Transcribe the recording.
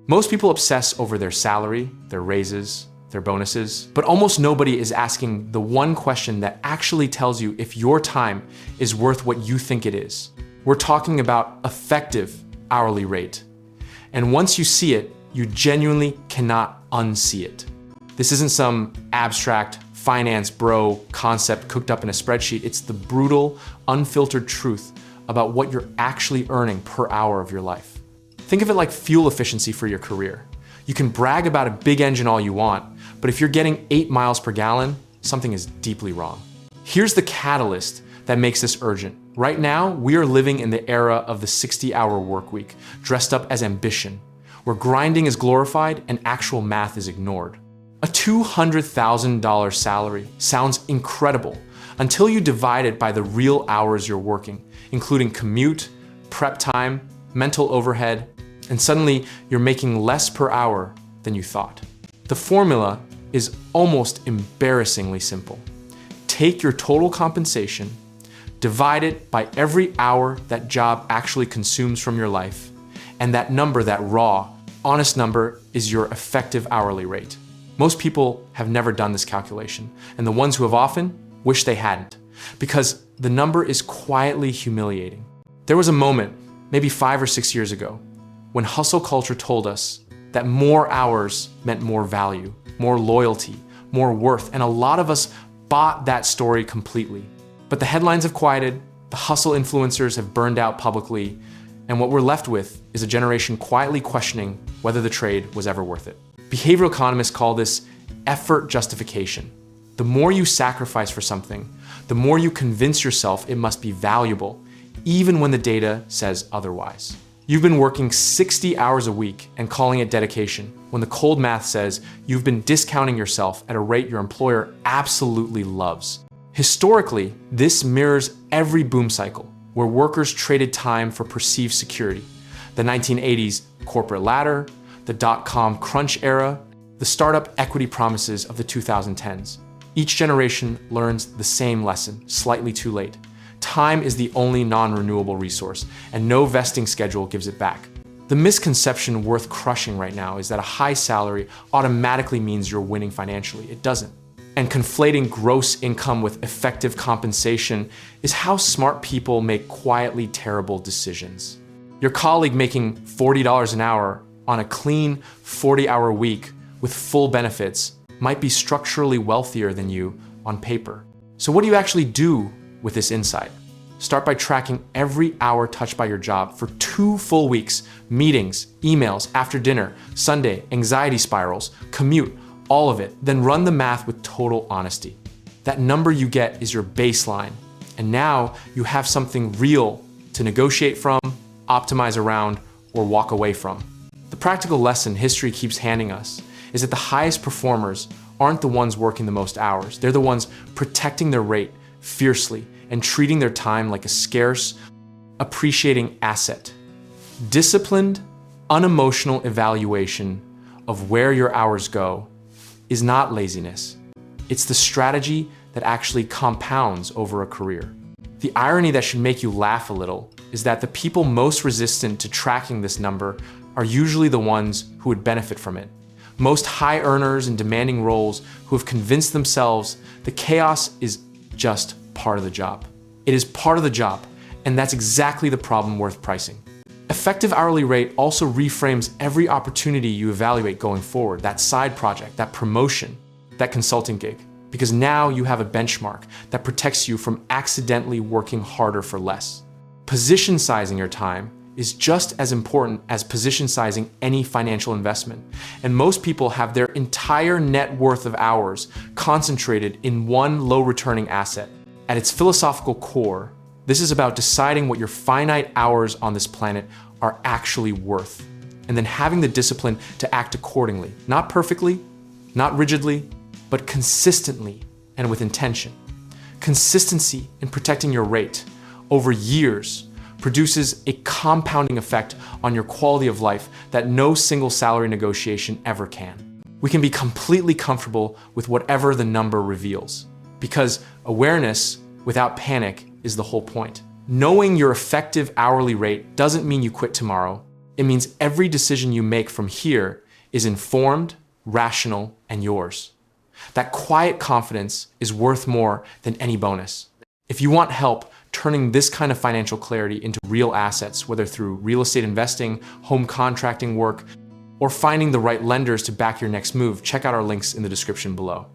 Most people obsess over their salary, their raises, their bonuses, but almost nobody is asking the one question that actually tells you if your time is worth what you think it is. We're talking about effective hourly rate. And once you see it, you genuinely cannot unsee it. This isn't some abstract finance bro concept cooked up in a spreadsheet. It's the brutal, unfiltered truth about what you're actually earning per hour of your life. Think of it like fuel efficiency for your career. You can brag about a big engine all you want, but if you're getting 8 miles per gallon, something is deeply wrong. Here's the catalyst that makes this urgent. Right now, we are living in the era of the 60-hour work week, dressed up as ambition, where grinding is glorified and actual math is ignored. A $200,000 salary sounds incredible until you divide it by the real hours you're working, including commute, prep time, mental overhead, and suddenly you're making less per hour than you thought. The formula is almost embarrassingly simple. Take your total compensation, divide it by every hour that job actually consumes from your life, and that number, that raw, honest number, is your effective hourly rate. Most people have never done this calculation, and the ones who have often wish they hadn't, because the number is quietly humiliating. There was a moment, maybe 5 or 6 years ago, when hustle culture told us that more hours meant more value, more loyalty, more worth, and a lot of us bought that story completely. But the headlines have quieted, the hustle influencers have burned out publicly, and what we're left with is a generation quietly questioning whether the trade was ever worth it. Behavioral economists call this effort justification. The more you sacrifice for something, the more you convince yourself it must be valuable, even when the data says otherwise. You've been working 60 hours a week and calling it dedication, when the cold math says you've been discounting yourself at a rate your employer absolutely loves. Historically, this mirrors every boom cycle, where workers traded time for perceived security. The 1980s corporate ladder, the dot-com crunch era, the startup equity promises of the 2010s. Each generation learns the same lesson, slightly too late. Time is the only non-renewable resource, and no vesting schedule gives it back. The misconception worth crushing right now is that a high salary automatically means you're winning financially. It doesn't. And conflating gross income with effective compensation is how smart people make quietly terrible decisions. Your colleague making $40 an hour on a clean 40-hour week with full benefits might be structurally wealthier than you on paper. So what do you actually do with this insight? Start by tracking every hour touched by your job for 2 full weeks, meetings, emails, after dinner, Sunday, anxiety spirals, commute, all of it. Then run the math with total honesty. That number you get is your baseline. And now you have something real to negotiate from, optimize around, or walk away from. The practical lesson history keeps handing us is that the highest performers aren't the ones working the most hours. They're the ones protecting their rate fiercely and treating their time like a scarce, appreciating asset. Disciplined, unemotional evaluation of where your hours go is not laziness. It's the strategy that actually compounds over a career. The irony that should make you laugh a little is that the people most resistant to tracking this number are usually the ones who would benefit from it. Most high earners in demanding roles who have convinced themselves the chaos is just part of the job. It is part of the job, and that's exactly the problem worth pricing. Effective hourly rate also reframes every opportunity you evaluate going forward, that side project, that promotion, that consulting gig, because now you have a benchmark that protects you from accidentally working harder for less. Position sizing your time is just as important as position sizing any financial investment. And most people have their entire net worth of hours concentrated in one low returning asset. At its philosophical core, this is about deciding what your finite hours on this planet are actually worth, and then having the discipline to act accordingly, not perfectly, not rigidly, but consistently and with intention. Consistency in protecting your rate over years produces a compounding effect on your quality of life that no single salary negotiation ever can. We can be completely comfortable with whatever the number reveals, because awareness without panic is the whole point. Knowing your effective hourly rate doesn't mean you quit tomorrow. It means every decision you make from here is informed, rational, and yours. That quiet confidence is worth more than any bonus. If you want help turning this kind of financial clarity into real assets, whether through real estate investing, home contracting work, or finding the right lenders to back your next move, check out our links in the description below.